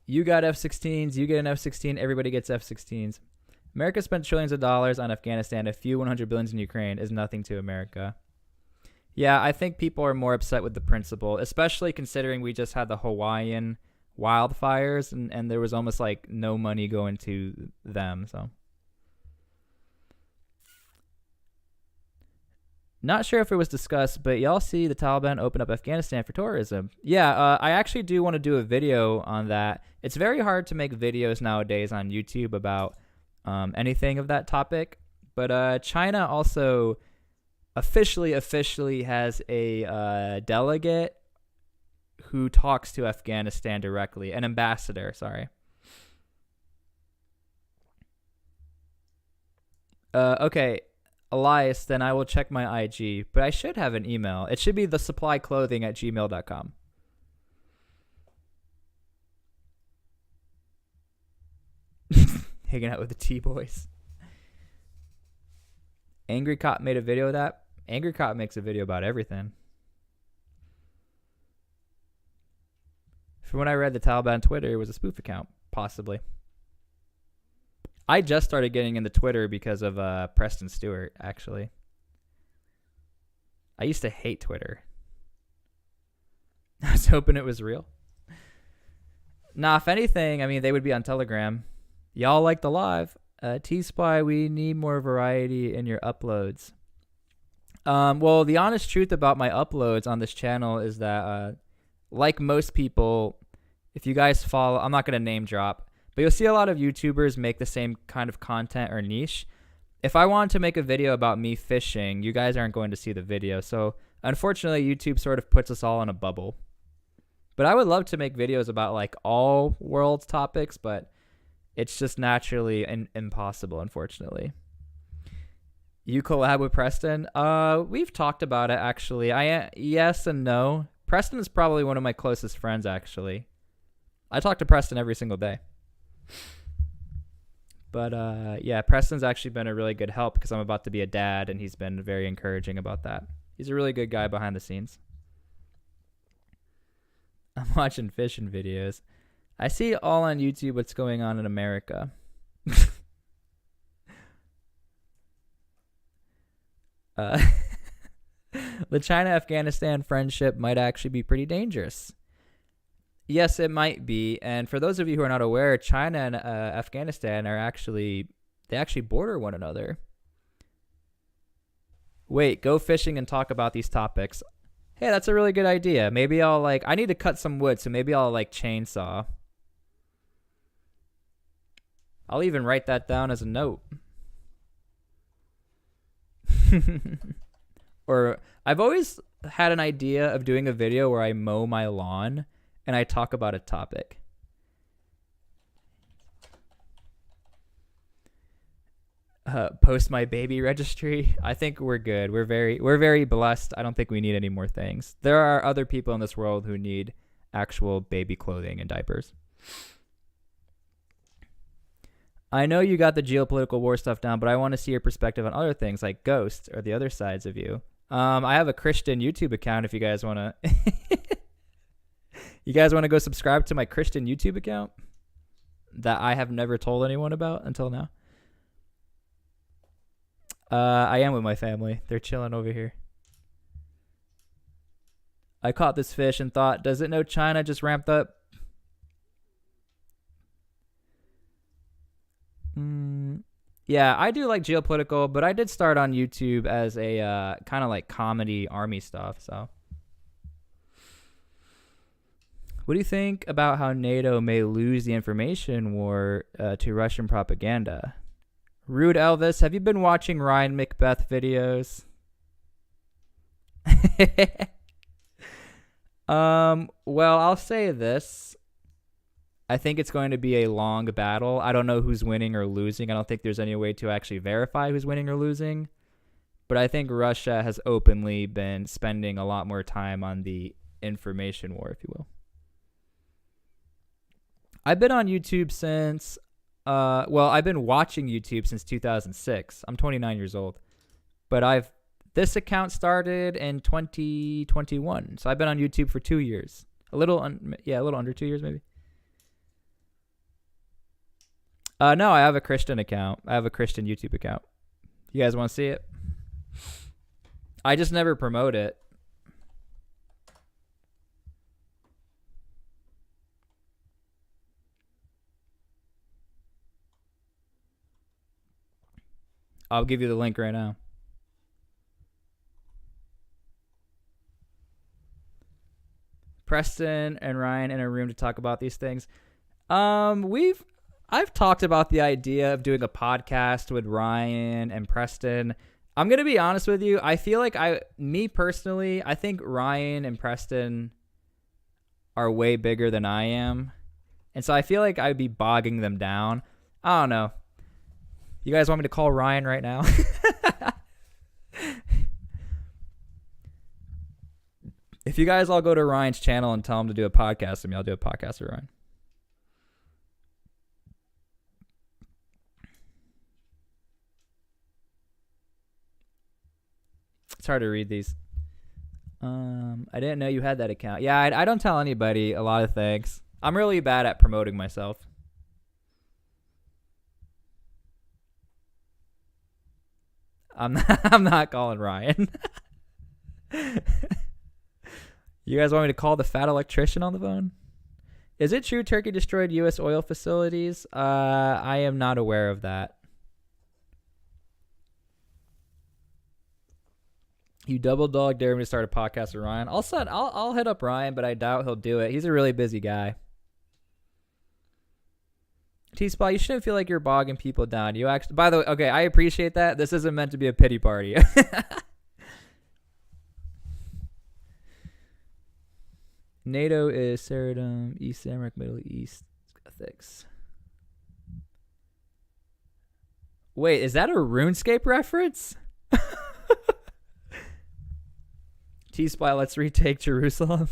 You got F-16s, you get an F-16, everybody gets F-16s. America spent trillions of dollars on Afghanistan. A few 100 billions in Ukraine is nothing to America. Yeah, I think people are more upset with the principle, especially considering we just had the Hawaiian wildfires and there was almost like no money going to them. So not sure if it was discussed, but y'all see the Taliban open up Afghanistan for tourism. Yeah, I actually do want to do a video on that. It's very hard to make videos nowadays on YouTube about anything of that topic. But China also officially has a delegate who talks to Afghanistan directly, an ambassador, sorry. Okay, Elias, then I will check my IG, but I should have an email. It should be thesupplyclothing@gmail.com. Hanging out with the T-boys. Angry Cop made a video of that. Angry Cop makes a video about everything. From when I read, the Taliban Twitter was a spoof account, possibly. I just started getting into Twitter because of Preston Stewart, actually. I used to hate Twitter. I was hoping it was real. Nah, if anything, I mean, they would be on Telegram. Y'all like the live. T-SPLY, we need more variety in your uploads. Well, the honest truth about my uploads on this channel is that, like most people, if you guys follow, I'm not going to name drop, but you'll see a lot of YouTubers make the same kind of content or niche. If I want to make a video about me fishing, you guys aren't going to see the video. So unfortunately, YouTube sort of puts us all in a bubble. But I would love to make videos about like all world topics, but it's just naturally impossible, unfortunately. You collab with Preston? We've talked about it, actually. Yes and no. Preston is probably one of my closest friends, actually. I talk to Preston every single day. But yeah, Preston's actually been a really good help because I'm about to be a dad, and he's been very encouraging about that. He's a really good guy behind the scenes. I'm watching fishing videos. I see all on YouTube what's going on in America. The China-Afghanistan friendship might actually be pretty dangerous. Yes, it might be. And for those of you who are not aware, China and Afghanistan are actually border one another. Wait, go fishing and talk about these topics. Hey, that's a really good idea. Maybe I need to cut some wood, so maybe I'll chainsaw. I'll even write that down as a note. Or I've always had an idea of doing a video where I mow my lawn and I talk about a topic. Post my baby registry. I think we're good. We're very blessed. I don't think we need any more things. There are other people in this world who need actual baby clothing and diapers. I know you got the geopolitical war stuff down, but I want to see your perspective on other things like ghosts or the other sides of you. I have a Christian YouTube account if you guys want to. You guys want to go subscribe to my Christian YouTube account that I have never told anyone about until now? I am with my family. They're chilling over here. I caught this fish and thought, does it know China just ramped up? Yeah, I do like geopolitical, but I did start on YouTube as a kind of like comedy army stuff. So, what do you think about how NATO may lose the information war to Russian propaganda? Rude Elvis, have you been watching Ryan Macbeth videos? Well, I'll say this. I think it's going to be a long battle. I don't know who's winning or losing. I don't think there's any way to actually verify who's winning or losing. But I think Russia has openly been spending a lot more time on the information war, if you will. I've been on YouTube since, I've been watching YouTube since 2006. I'm 29 years old. But this account started in 2021. So I've been on YouTube for 2 years. A little under 2 years maybe. No, I have a Christian account. I have a Christian YouTube account. You guys want to see it? I just never promote it. I'll give you the link right now. Preston and Ryan in a room to talk about these things. I've talked about the idea of doing a podcast with Ryan and Preston. I'm going to be honest with you. I feel like me personally, I think Ryan and Preston are way bigger than I am. And so I feel like I'd be bogging them down. I don't know. You guys want me to call Ryan right now? If you guys all go to Ryan's channel and tell him to do a podcast with me, I'll do a podcast with Ryan. It's hard to read these. I didn't know you had that account. Yeah, I don't tell anybody a lot of things. I'm really bad at promoting myself. I'm not calling Ryan. You guys want me to call the fat electrician on the phone? Is it true Turkey destroyed U.S. oil facilities? I am not aware of that. You double dog dare me to start a podcast with Ryan. I'll hit up Ryan, but I doubt he'll do it. He's a really busy guy. T-SPLY, you shouldn't feel like you're bogging people down. You actually, by the way, okay, I appreciate that. This isn't meant to be a pity party. NATO is Saradom, East Samrak, Middle East ethics. Wait, is that a RuneScape reference? T-SPLY, let's retake Jerusalem.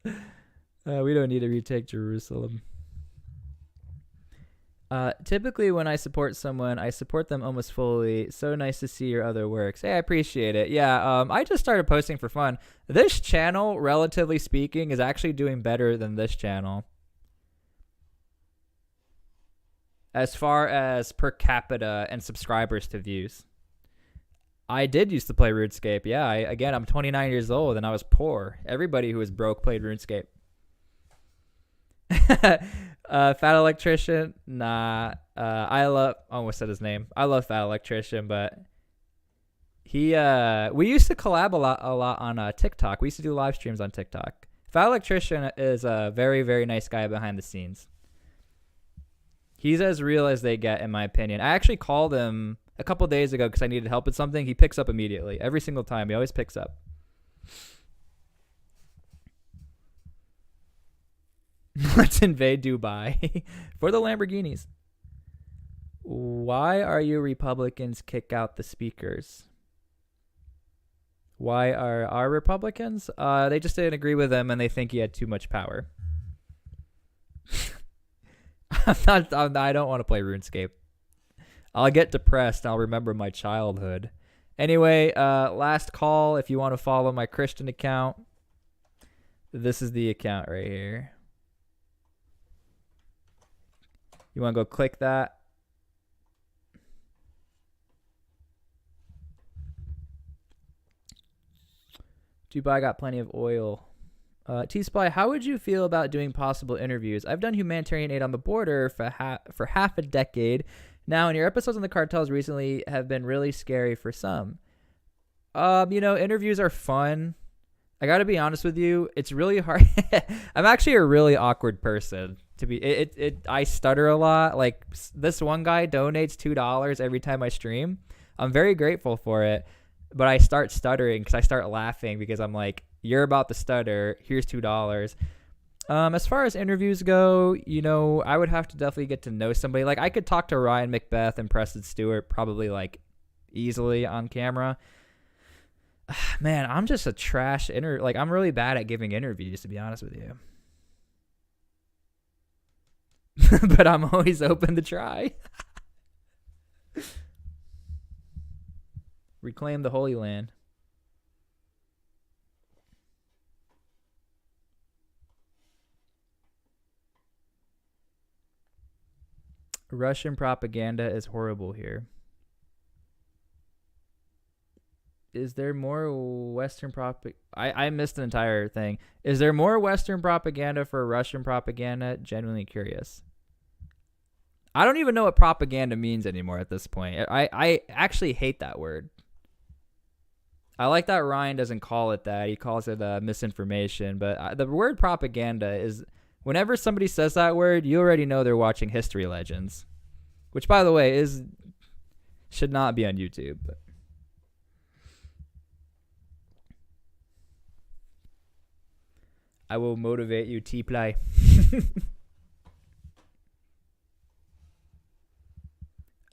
We don't need to retake Jerusalem. Typically when I support someone, I support them almost fully. So nice to see your other works. Hey, I appreciate it. Yeah, I just started posting for fun. This channel, relatively speaking, is actually doing better than this channel. As far as per capita and subscribers to views. I did used to play RuneScape. Yeah, I'm 29 years old and I was poor. Everybody who was broke played RuneScape. Fat Electrician, nah. I almost said his name. I love Fat Electrician, but we used to collab a lot on TikTok. We used to do live streams on TikTok. Fat Electrician is a very, very nice guy behind the scenes. He's as real as they get, in my opinion. I actually called him a couple days ago because I needed help with something. He picks up immediately. Every single time. He always picks up. Let's invade Dubai for the Lamborghinis. Why are you Republicans kick out the speakers? Why are our Republicans? They just didn't agree with him and they think he had too much power. I don't want to play RuneScape. I'll get depressed. I'll remember my childhood. Anyway, last call. If you want to follow my Christian account, this is the account right here. You want to go click that? Dubai got plenty of oil. T-SPLY, how would you feel about doing possible interviews? I've done humanitarian aid on the border for half a decade now, and your episodes on the cartels recently have been really scary for some. Interviews are fun. I got to be honest with you. It's really hard. I'm actually a really awkward person to be. I stutter a lot. Like this one guy donates $2 every time I stream. I'm very grateful for it, but I start stuttering because I start laughing because I'm like, You're about to stutter. Here's $2. As far as interviews go, I would have to definitely get to know somebody. Like, I could talk to Ryan Macbeth and Preston Stewart probably, like, easily on camera. Man, I'm just a trash I'm really bad at giving interviews, to be honest with you. But I'm always open to try. Reclaim the Holy Land. Russian propaganda is horrible here. Is there more Western I missed an entire thing. Is there more Western propaganda for Russian propaganda? Genuinely curious. I don't even know what propaganda means anymore at this point. I actually hate that word. I like that Ryan doesn't call it that. He calls it misinformation. But the word propaganda is, whenever somebody says that word, you already know they're watching History Legends. Which, by the way, should not be on YouTube. But I will motivate you, T-SPLY.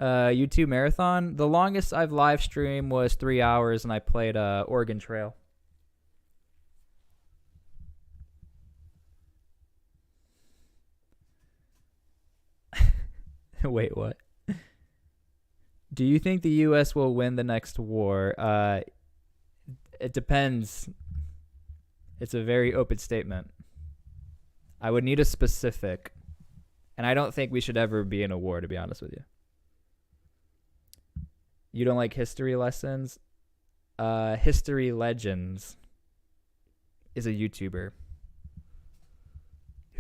YouTube marathon. The longest I've live streamed was 3 hours, and I played Oregon Trail. Wait, what? Do you think the U.S. will win the next war? It depends. It's a very open statement. I would need a specific, and I don't think we should ever be in a war, to be honest with you. You don't like history lessons? History Legends is a YouTuber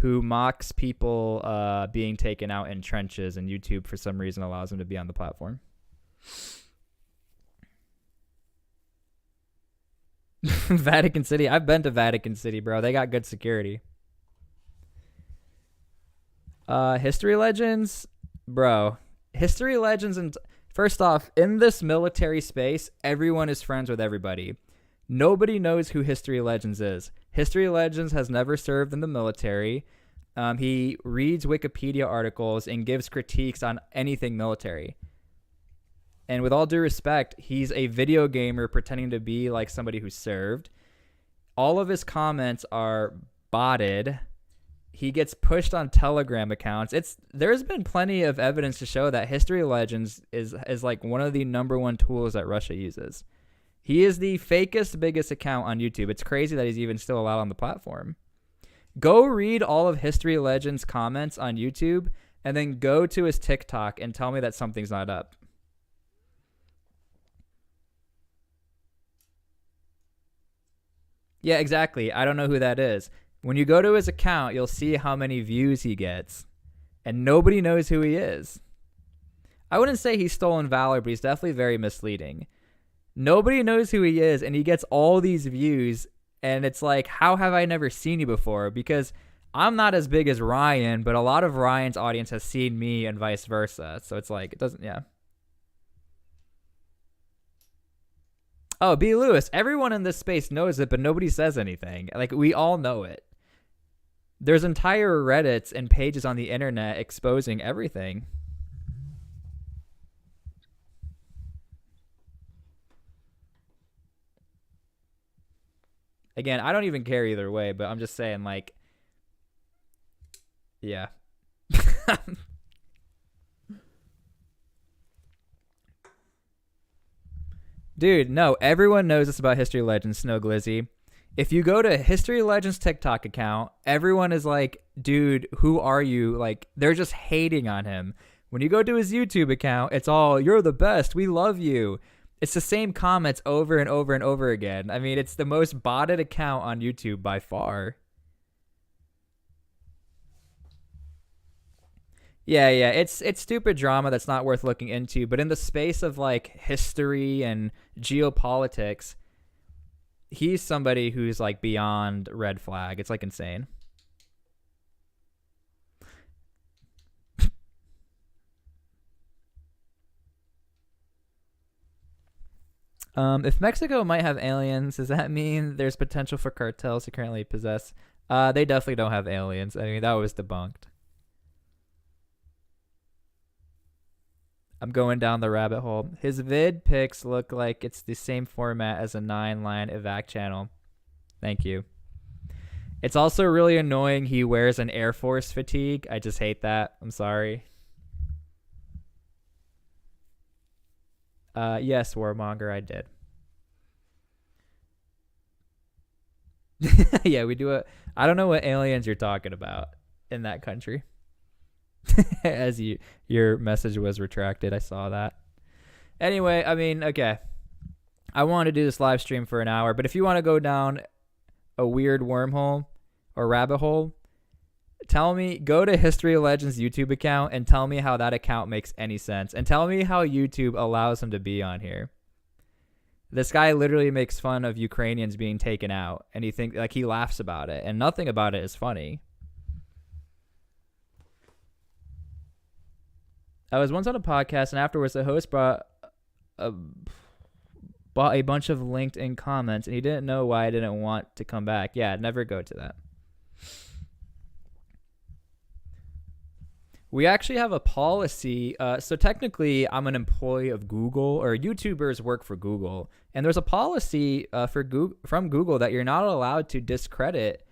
who mocks people being taken out in trenches, and YouTube, for some reason, allows him to be on the platform. Vatican City. I've been to Vatican City, bro. They got good security. History Legends, bro. History Legends, and first off, in this military space, everyone is friends with everybody. Nobody knows who History Legends is. History Legends has never served in the military. He reads Wikipedia articles and gives critiques on anything military. And with all due respect, he's a video gamer pretending to be like somebody who served. All of his comments are botted. He gets pushed on Telegram accounts. There's been plenty of evidence to show that History Legends is like one of the number one tools that Russia uses. He is the fakest, biggest account on YouTube. It's crazy that he's even still allowed on the platform. Go read all of History Legends' comments on YouTube, and then go to his TikTok and tell me that something's not up. Yeah, exactly. I don't know who that is. When you go to his account, you'll see how many views he gets, and nobody knows who he is. I wouldn't say he's stolen valor, but he's definitely very misleading. Nobody knows who he is, and he gets all these views, and it's like, how have I never seen you before? Because I'm not as big as Ryan, but a lot of Ryan's audience has seen me and vice versa. So it's like, it doesn't, yeah. Oh, B. Lewis. Everyone in this space knows it, but nobody says anything. Like, we all know it. There's entire Reddits and pages on the internet exposing everything. Again, I don't even care either way, but I'm just saying, like, yeah. Dude, no, everyone knows this about History Legends, Snow Glizzy. If you go to History Legends TikTok account, everyone is like, dude, who are you? Like, they're just hating on him. When you go to his YouTube account, it's all, you're the best, we love you. It's the same comments over and over and over again. I mean, it's the most botted account on YouTube by far. Yeah, it's stupid drama that's not worth looking into, but in the space of like history and geopolitics, he's somebody who's like beyond red flag. It's like insane. If Mexico might have aliens, does that mean there's potential for cartels to currently possess? They definitely don't have aliens. I mean, that was debunked. I'm going down the rabbit hole. His vid pics look like it's the same format as a 9-line evac channel. Thank you. It's also really annoying he wears an Air Force fatigue. I just hate that. I'm sorry. Yes, Warmonger, I did. Yeah, we do it. I don't know what aliens you're talking about in that country. As your message was retracted, I saw that. Anyway, I mean, okay. I want to do this live stream for an hour, but if you want to go down a weird wormhole or rabbit hole, tell me, go to History of Legends YouTube account and tell me how that account makes any sense. And tell me how YouTube allows him to be on here. This guy literally makes fun of Ukrainians being taken out, and he laughs about it, and nothing about it is funny. I was once on a podcast, and afterwards the host brought a bunch of LinkedIn comments, and he didn't know why I didn't want to come back. Yeah, never go to that. We actually have a policy. So technically, I'm an employee of Google, or YouTubers work for Google. And there's a policy from Google that you're not allowed to discredit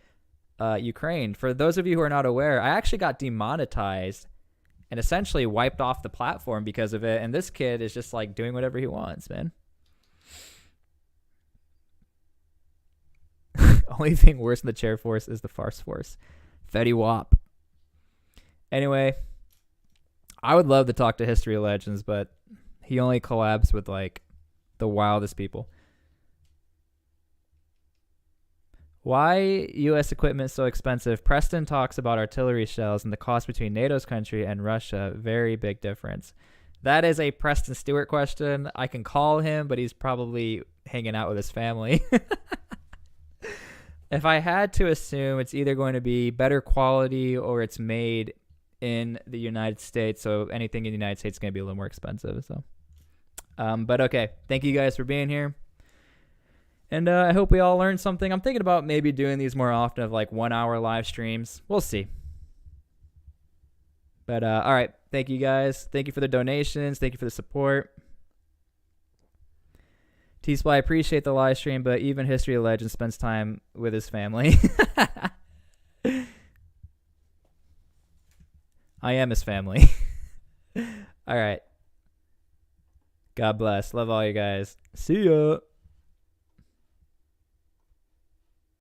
Ukraine. For those of you who are not aware, I actually got demonetized and essentially wiped off the platform because of it. And this kid is just like doing whatever he wants, man. Only thing worse than the chair force is the farce force. Fetty Wap. Anyway, I would love to talk to History of Legends, but he only collabs with like the wildest people. Why U.S. equipment so expensive? Preston talks about artillery shells and the cost between NATO's country and Russia. Very big difference. That is a Preston Stewart question. I can call him, but he's probably hanging out with his family. If I had to assume, it's either going to be better quality or it's made in the United States. So anything in the United States is going to be a little more expensive. So, but okay. Thank you guys for being here. And I hope we all learned something. I'm thinking about maybe doing these more often, of like 1 hour live streams. We'll see. But all right. Thank you guys. Thank you for the donations. Thank you for the support. T-SPLY, I appreciate the live stream, but even History of Legends spends time with his family. I am his family. All right. God bless. Love all you guys. See ya.